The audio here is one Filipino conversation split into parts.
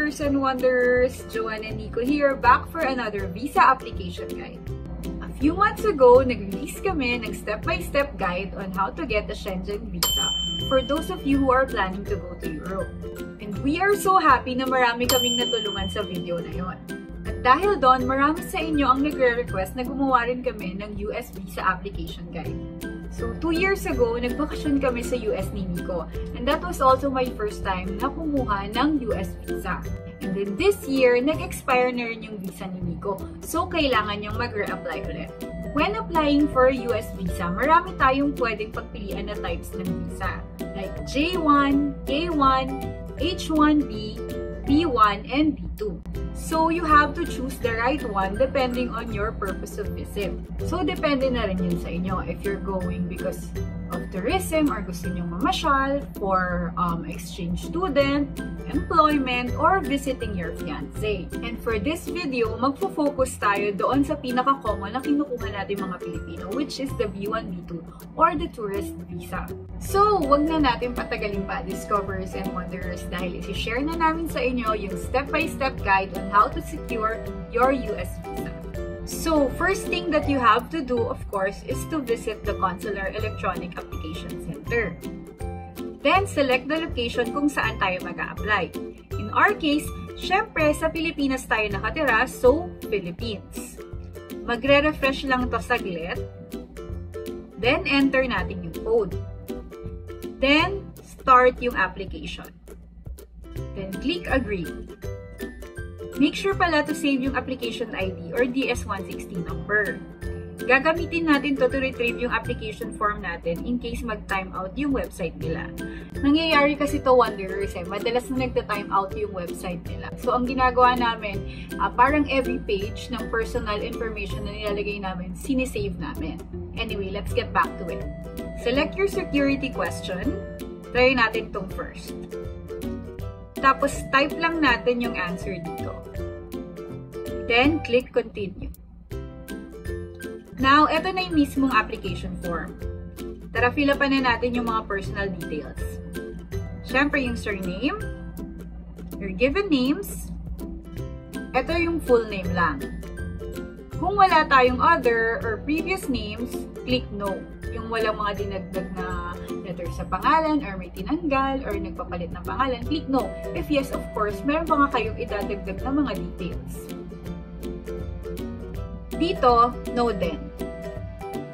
Discoverers and Wonders! Joanne and Nico here, back for another visa application guide. A few months ago, nag-release kami ng step-by-step guide on how to get a Schengen visa for those of you who are planning to go to Europe. And we are so happy na marami kaming natulungan sa video na yon. At dahil doon, marami sa inyo ang nagre-request na gumawa rin kami ng US visa application guide. So, 2 years ago, nagbakasyon kami sa US ni Nico. And that was also my first time na kumuha ng US visa. And then this year, nag-expire na rin yung visa ni Nico. So, kailangan niyang mag-re-apply ulit. When applying for a US visa, marami tayong pwedeng pagpilian na types ng visa. Like J1, K1, H1B, B1, and B2. So, you have to choose the right one depending on your purpose of visit. So, depende na rin yun sa inyo. If you're going because of tourism or gusto nyo mamasyal, for exchange student, employment, or visiting your fiancé. And for this video, magfo-focus tayo doon sa pinaka-common na kinukuha natin mga Pilipino, which is the B1, B2, or the tourist visa. So, wag na natin patagalin pa, Discoverers and Wonders, dahil isi-share na namin sa inyo yung step-by-step guide on how to secure your US visa. So, first thing that you have to do, of course, is to visit the Consular Electronic Application Center. Then, select the location kung saan tayo mag-a-apply. In our case, syempre, sa Pilipinas tayo nakatira, so, Philippines. Magre-refresh lang to saglit. Then, enter natin yung code. Then, start yung application. Then, click Agree. Make sure pala to save yung application ID or DS-116 number. Gagamitin natin to retrieve yung application form natin in case mag-time out yung website nila. Nangyayari kasi to, Wanderers, madalas na nagta-time out yung website nila. So, ang ginagawa namin, parang every page ng personal information na nilalagay namin, sinisave namin. Anyway, let's get back to it. Select your security question. Try natin tong first. Tapos, type lang natin yung answer dito. Then, click Continue. Now, eto na yung mismong application form. Tara, fill up na natin yung mga personal details. Siyempre, yung surname, your given names, eto yung full name lang. Kung wala tayong other or previous names, click No. Yung walang mga dinagdag na letter sa pangalan or may tinanggal or nagpapalit ng pangalan, click No. If yes, of course, meron pa nga kayong idadagdag na mga details. Dito, no din.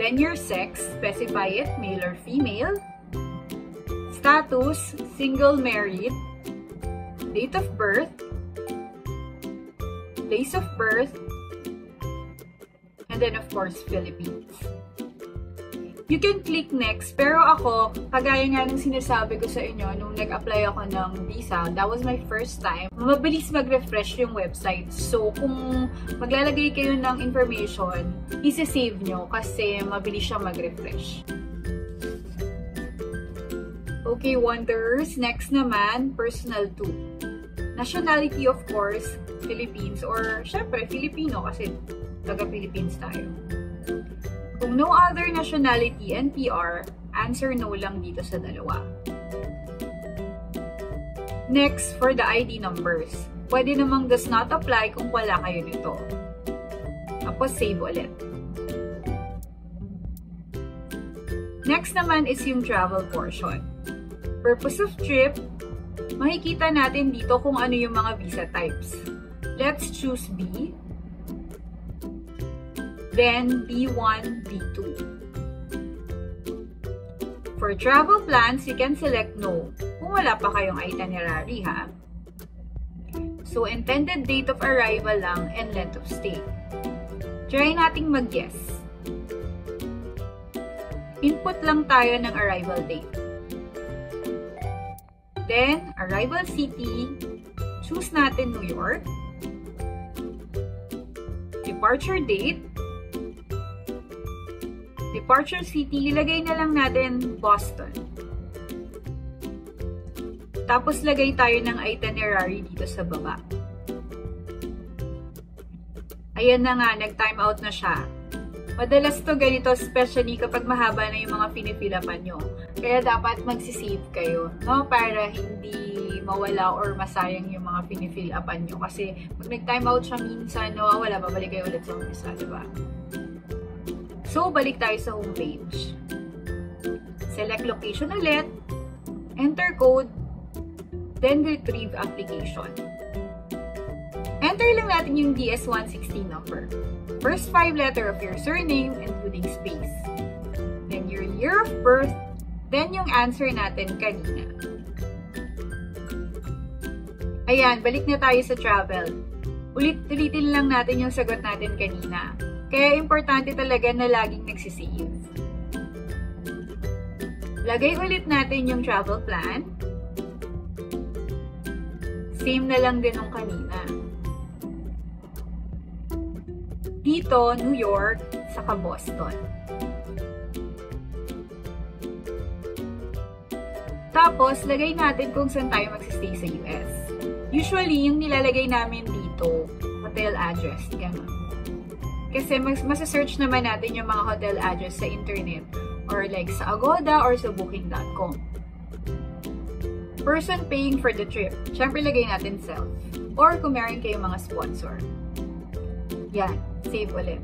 Then your sex, specify it, male or female. Status, single, married. Date of birth. Place of birth. And then, of course, Philippines. You can click next, pero ako, kagaya nga ng sinasabi ko sa inyo, nung nag-apply ako ng visa, that was my first time, mabilis mag-refresh yung website. So, kung maglalagay kayo ng information, isi-save nyo kasi mabilis siya mag-refresh. Okay, Wanderers. Next naman, personal 2. Nationality, of course, Philippines, or syempre, Filipino kasi taga-Philippines tayo. Kung no other nationality and PR, answer no lang dito sa dalawa. Next, for the ID numbers. Pwede namang does not apply kung wala kayo nito. Tapos, save ulit. Next naman is yung travel portion. Purpose of trip, makikita natin dito kung ano yung mga visa types. Let's choose B. Then, B1, B2. For travel plans, you can select No kung wala pa kayong itinerary, ha? So, intended date of arrival lang and length of stay. Try nating mag-yes. Input lang tayo ng arrival date. Then, arrival city, choose natin New York. Departure date, departure city, ilagay na lang natin Boston. Tapos, lagay tayo ng itinerary dito sa baba. Ayan na nga, nag-time out na siya. Madalas to ganito, especially kapag mahaba na yung mga pinipilapan nyo. Kaya dapat magsisave kayo, no? Para hindi mawala or masayang yung mga pinifill upan nyo. Kasi pag nag-time out siya minsan, nawawala, babalik kayo ulit sa umpisa, diba? So, balik tayo sa homepage. Select location ulit, enter code, then retrieve application. Enter lang natin yung DS-116 number. First 5 letter of your surname, including space. Then your year of birth, then yung answer natin kanina. Ayan, balik na tayo sa travel. Ulit-ulitin lang natin yung sagot natin kanina. Kaya importante talaga na laging nagsisave. Lagay ulit natin yung travel plan. Same na lang din nung kanina. Dito, New York, saka Boston. Tapos, lagay natin kung saan tayo magsistay sa US. Usually, yung nilalagay namin dito, hotel address. Ganun. Kasi masa-search naman natin yung mga hotel address sa internet or like sa Agoda or sa Booking.com. Person paying for the trip. Siyempre, lagay natin self. Or kung meron kayong mga sponsor. Yan. Save ulit.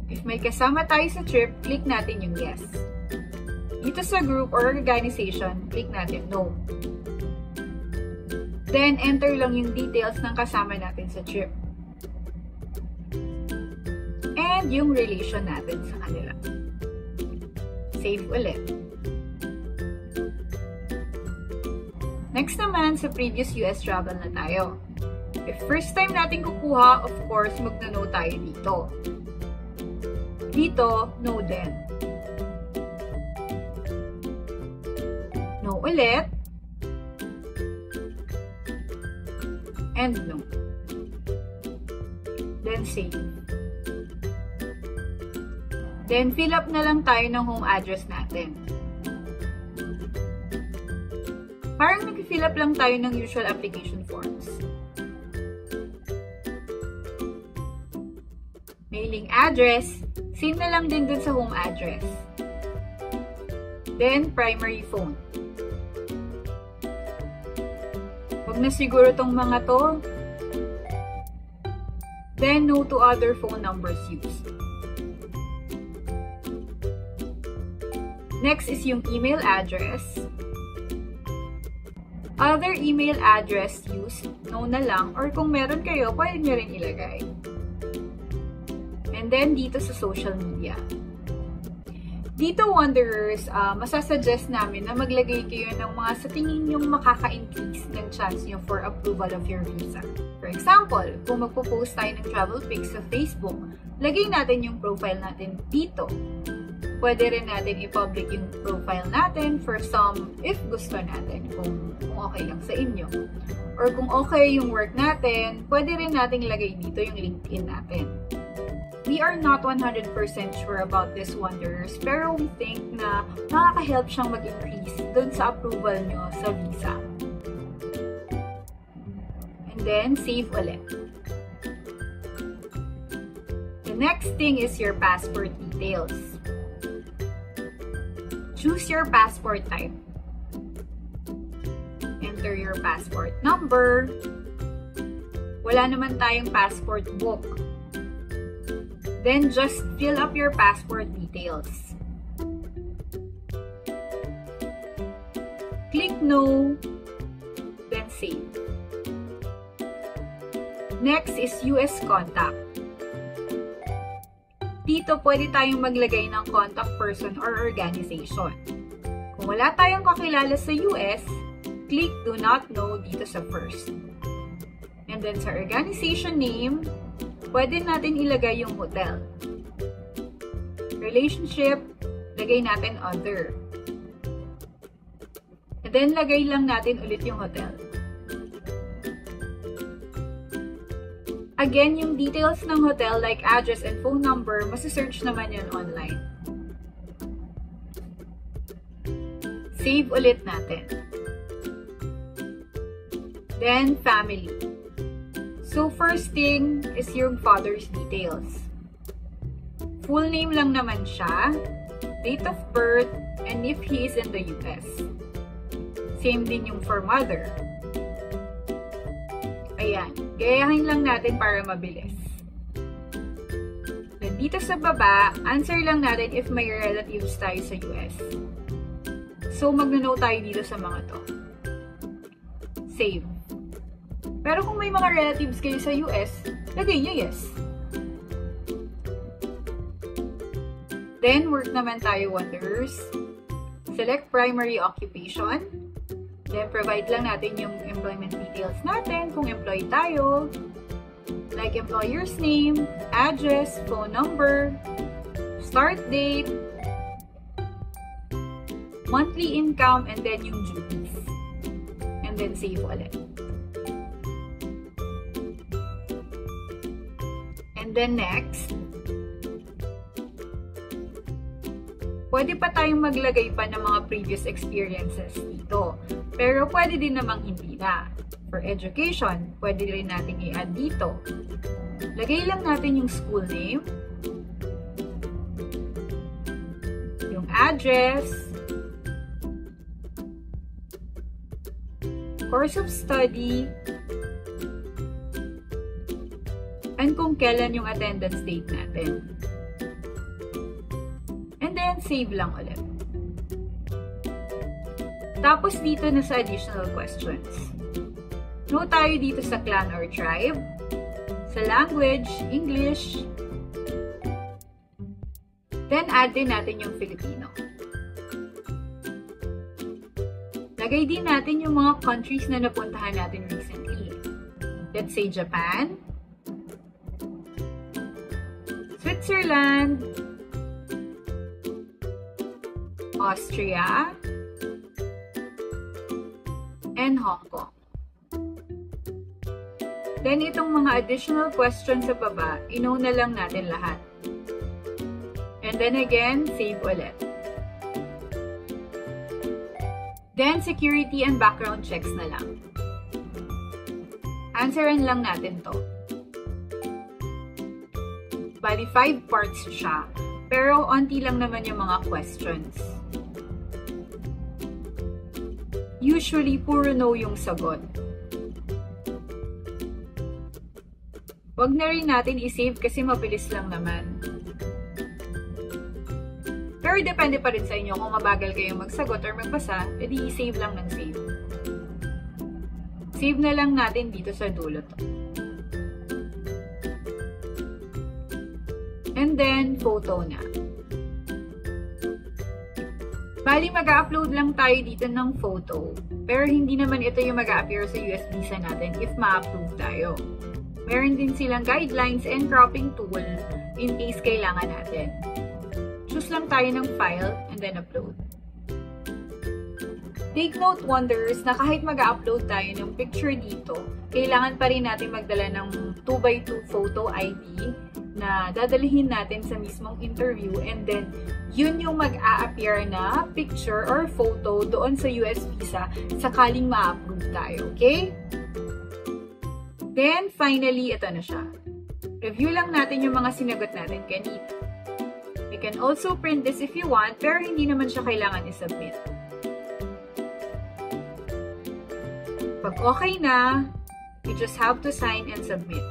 If may kasama tayo sa trip, click natin yung yes. Dito sa group or organization, click natin no. Then, enter lang yung details ng kasama natin sa trip. And yung relation natin sa kanila. Save ulit. Next naman, sa previous US travel na tayo. If first time natin kukuha, of course, magno-no tayo dito. Dito, no din. No ulit. And no. Then save. Then fill up na lang tayo ng home address natin. Parang nag-fill up lang tayo ng usual application forms. Mailing address, same na lang din dun sa home address. Then, primary phone. Huwag na siguro tong mga to. Then, no to other phone numbers used. Next is yung email address. Other email address used, no na lang, or kung meron kayo, pwede nyo rin ilagay. And then, dito sa social media. Dito, Wanderers, masasuggest namin na maglagay kayo ng mga sa tingin yung makaka-increase ng chance nyo for approval of your visa. For example, kung magpo-post tayo ng travel pics sa Facebook, lagay natin yung profile natin dito. Pwede rin natin i-public yung profile natin for some, if gusto natin, kung okay lang sa inyo. Or kung okay yung work natin, pwede rin natin ilagay dito yung LinkedIn natin. We are not 100% sure about this, Wanderers, pero we think na makaka-help siyang mag-increase dun sa approval nyo sa visa. And then, save ulit. The next thing is your passport details. Choose your passport type. Enter your passport number. Wala naman tayong passport book. Then, just fill up your passport details. Click no, then save. Next is US contact. Dito, pwede tayong maglagay ng contact person or organization. Kung wala tayong kakilala sa US, click do not know dito sa first. And then sa organization name, pwede natin ilagay yung hotel. Relationship, lagay natin other. And then, lagay lang natin ulit yung hotel. Again, yung details ng hotel like address and phone number, masisearch naman yun online. Save ulit natin. Then, family. So, first thing is yung father's details. Full name lang naman siya. date of birth, and if he is in the US. Same din yung for mother. Ayan, gayahin lang natin para mabilis. Then dito sa baba, answer lang natin if may relatives tayo sa US. So magno-no tayo dito sa mga to. Save. Pero kung may mga relatives kayo sa US, lagay nyo yes. Then, work naman tayo wonders. Select primary occupation. Then, provide lang natin yung employment details natin kung employee tayo. Like employer's name, address, phone number, start date, monthly income, and then yung duties. And then, save ulit. And then, next, pwede pa tayong maglagay pa ng mga previous experiences dito. Pero pwede din namang hindi na. For education, pwede rin natin i-add dito. Lagay lang natin yung school name, yung address, course of study, and kung kailan yung attendance date natin. Save lang ulit. Tapos dito na sa additional questions. No tayo dito sa clan or tribe, sa language, English, then add din natin yung Filipino. Lagay din natin yung mga countries na napuntahan natin recently. Let's say Japan, Switzerland, Austria, and Hong Kong. Then, itong mga additional questions sa baba, inuna lang natin lahat. And then again, save ulit. Then, security and background checks na lang. Answerin lang natin to. Bali, 5 parts siya. Pero, onti lang naman yung mga questions. Usually, puro no yung sagot. Wag na rin natin i-save kasi mabilis lang naman. Pero depende pa rin sa inyo kung mabagal kayong magsagot or magbasa, edi i-save lang ng save. Save na lang natin dito sa dulo to. And then, photo na. Bali, mag-upload lang tayo dito ng photo. Pero hindi naman ito yung mag-appear sa US visa natin if ma-approve tayo. Meron din silang guidelines and cropping tool in case kailangan natin. Choose lang tayo ng file and then upload. Take note, wonders, na kahit mag-upload tayo ng picture dito, kailangan pa rin natin magdala ng 2x2 photo ID na dadalhin natin sa mismong interview, and then yun yung mag-a-appear na picture or photo doon sa US visa sakaling ma-approve tayo, okay? Then, finally, ito na siya. Review lang natin yung mga sinagot natin kanina. You can also print this if you want, pero hindi naman siya kailangan i-submit. Pag okay na, you just have to sign and submit.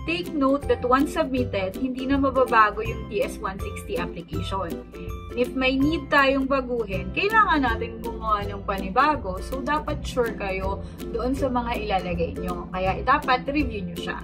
Take note that once submitted, hindi na mababago yung DS-160 application. If may need tayong baguhin, kailangan natin gumawa ng panibago, so dapat sure kayo doon sa mga ilalagay nyo. Kaya dapat review nyo siya.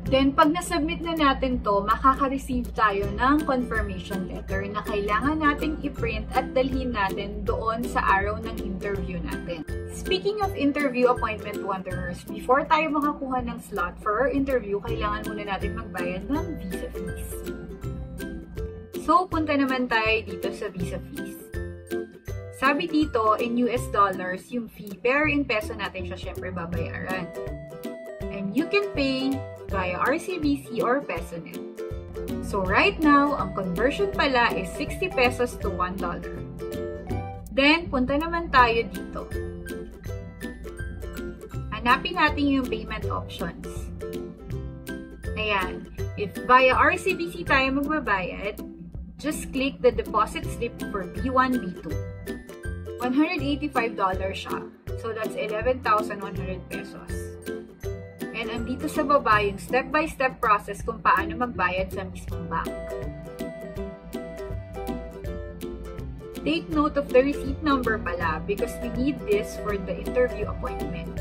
Then, pag nasubmit na natin to, makaka-receive tayo ng confirmation letter na kailangan nating i-print at dalhin natin doon sa araw ng interview natin. Speaking of interview appointment wanderers, before tayo makakuha ng slot for our interview, kailangan muna natin magbayad ng visa fees. So, punta naman tayo dito sa visa fees. Sabi dito, in US dollars yung fee, pero in peso natin siya syempre babayaran. And you can pay via RCBC or PesoNet. So right now, ang conversion pala is 60 pesos to $1. Then, punta naman tayo dito. Hanapin natin yung payment options. Ayan. If via RCBC tayo magbabayad, just click the deposit slip for B1, B2. $185 siya. So, that's 11,100 pesos. And andito sa baba yung step-by-step process kung paano magbayad sa mismong bank. Take note of the receipt number pala because we need this for the interview appointment.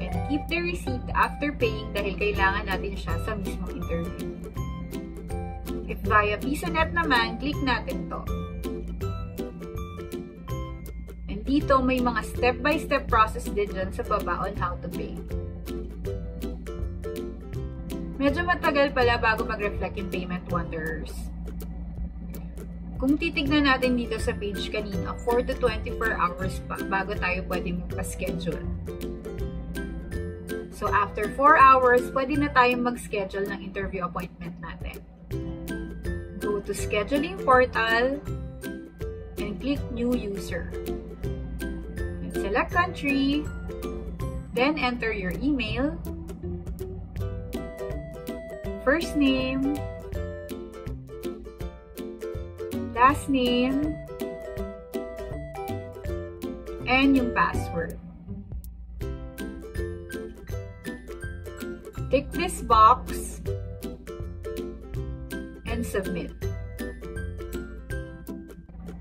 And keep the receipt after paying dahil kailangan natin siya sa mismong interview. If via PisoNet naman, click natin to. And dito may mga step-by-step process din dyan sa baba on how to pay. Medyo matagal pala bago mag-reflect yung payment wanderers. Kung titignan natin dito sa page kanina, 4 to 24 hours pa bago tayo pwede magpa-schedule. So, after 4 hours, pwede na tayong mag-schedule ng interview appointment natin. Go to scheduling portal and click new user. And select country, then enter your email, first name, last name, and yung password. Tick this box and submit.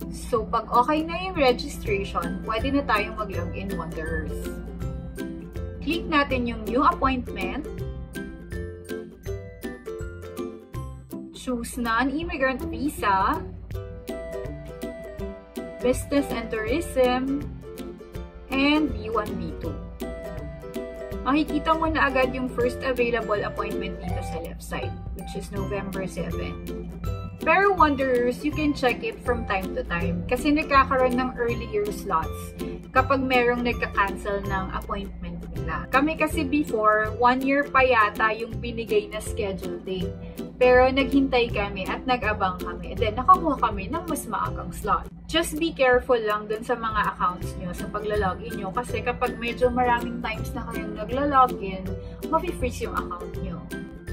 So, pag okay na yung registration, pwede na tayong mag-login Wanderers. Click natin yung new appointment. Choose non-immigrant visa, business and tourism, and B1, B2. Makikita mo na agad yung first available appointment dito sa left side, which is November 7. Pero Wanderers, you can check it from time to time kasi nagkakaroon ng earlier slots kapag merong nagka-cancel ng appointment nila. Kami kasi before, 1 year pa yata yung binigay na schedule date. Pero naghintay kami at nag-abang kami. And then nakakuha kami ng mas maagang slot. Just be careful lang dun sa mga accounts nyo sa paglalogin nyo kasi kapag medyo maraming times na kayong naglalogin, mafi-freeze yung account nyo.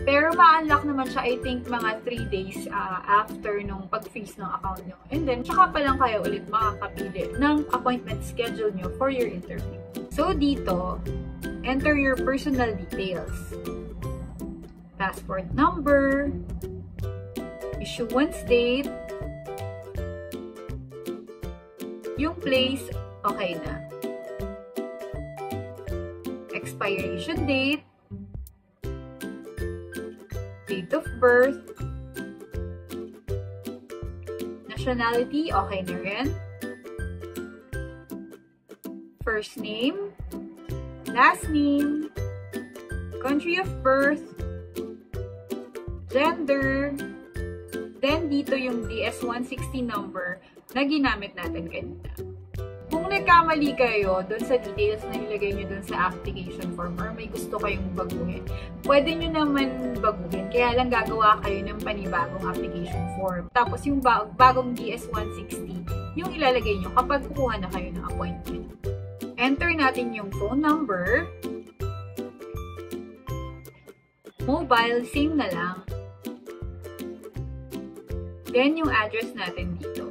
Pero ma-unlock naman siya, I think, mga 3 days after nung pag-freeze ng account nyo. And then, tsaka pa lang kayo ulit makakapili ng appointment schedule nyo for your interview. So, dito, enter your personal details. Passport number, issuance date, yung place, okay na. Expiration date, date of birth, nationality, okay na rin. First name, last name, country of birth, gender, then dito yung DS-160 number na ginamit natin kanina. Kung nagkamali kayo dun sa details na nilagay nyo dun sa application form or may gusto kayong baguhin, pwede nyo naman baguhin. Kaya lang gagawa kayo ng panibagong application form. Tapos yung bagong DS-160, yung ilalagay nyo kapag kukuha na kayo ng appointment. Enter natin yung phone number. Mobile, same na lang. Then yung address natin dito.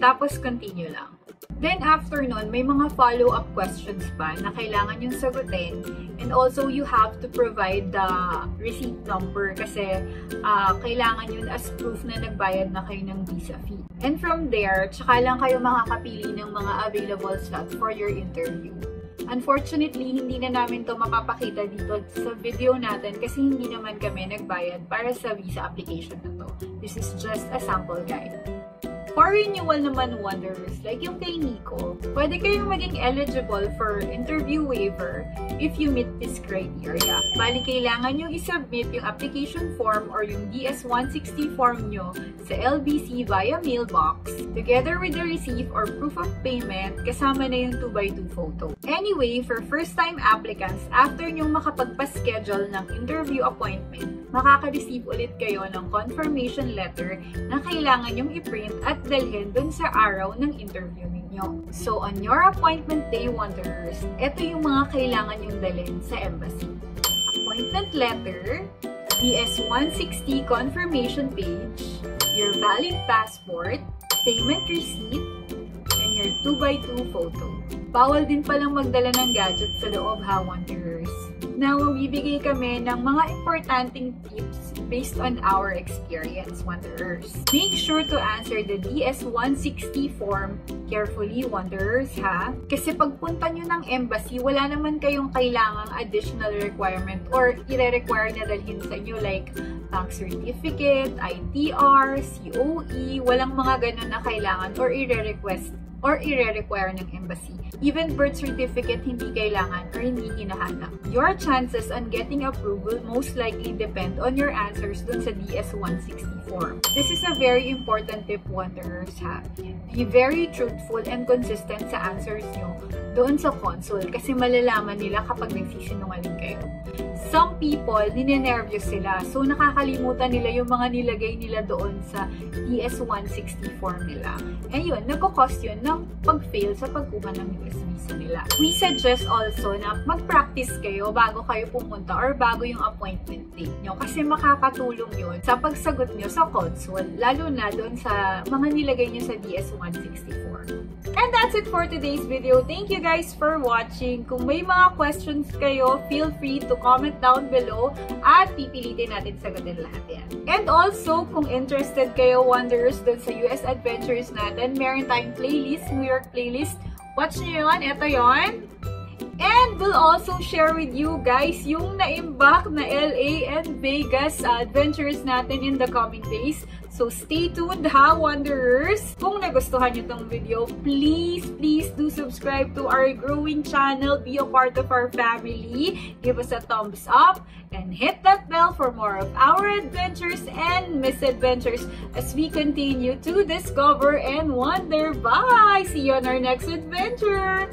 Tapos, continue lang. Then, after nun, may mga follow-up questions pa na kailangan yung sagutin. And also, you have to provide the receipt number kasi kailangan yun as proof na nagbayad na kayo ng visa fee. And from there, tsaka lang kayo makakapili ng mga available slots for your interview. Unfortunately, hindi na namin to mapapakita dito sa video natin kasi hindi naman kami nagbayad para sa visa application na to. This is just a sample guide. For renewal naman Wanderers, like yung kay Nico, pwede kayong maging eligible for interview waiver if you meet this criteria. Bali, kailangan nyo isubmit yung application form or yung DS-160 form nyo sa LBC via mailbox, together with the receipt or proof of payment, kasama na yung 2x2 photo. Anyway, for first-time applicants, after nyong makapagpa-schedule ng interview appointment, makaka-receive ulit kayo ng confirmation letter na kailangan nyong i-print at dalhin dun sa araw ng interview ninyo. So, on your appointment day, Wanderers, ito yung mga kailangan yung dalhin sa embassy. Appointment letter, DS-160 confirmation page, your valid passport, payment receipt, and your 2x2 photo. Bawal din palang magdala ng gadget sa loob, ha, Wanderers. Now, magbibigay kami ng mga importanteng tips based on our experience, Wanderers. Make sure to answer the DS-160 form carefully, Wanderers, ha? Kasi pagpunta nyo ng embassy, wala naman kayong kailangang additional requirement or i-require na dalhin sa inyo like bank certificate, ITR, COE, walang mga ganun na kailangan or i-request or i-require ng embassy. Even birth certificate hindi kailangan or hindi hinahanap. Your chances on getting approval most likely depend on your answers dun sa DS-160 form. This is a very important tip, Wanderers, ha? Be very truthful and consistent sa answers nyo doon sa consul kasi malalaman nila kapag nagsisinungaling kayo. Some people, ninenervyos sila. So, nakakalimutan nila yung mga nilagay nila doon sa DS-160 form nila. Ayun, nagkakos yun ng pag-fail sa pagkuha ng US visa nila. We suggest also na mag-practice kayo bago kayo pumunta or bago yung appointment date nyo. Kasi makakatulong yun sa pagsagot nyo sa consul, lalo na doon sa mga nilagay nyo sa DS-160 form. And that's it for today's video. Thank you guys for watching. Kung may mga questions kayo, feel free to comment down below at pipilitin natin sagutin lahat yan. And also, kung interested kayo, Wanderers, dun sa US Adventures natin, meron tayong playlist, New York playlist. Watch nyo yun. Ito yun. And we'll also share with you guys yung na-imbak na LA and Vegas adventures natin in the coming days. So stay tuned, ha, Wanderers! Kung nagustuhan nyo tong video, please do subscribe to our growing channel. Be a part of our family. Give us a thumbs up and hit that bell for more of our adventures and misadventures as we continue to discover and wonder. Bye! See you on our next adventure!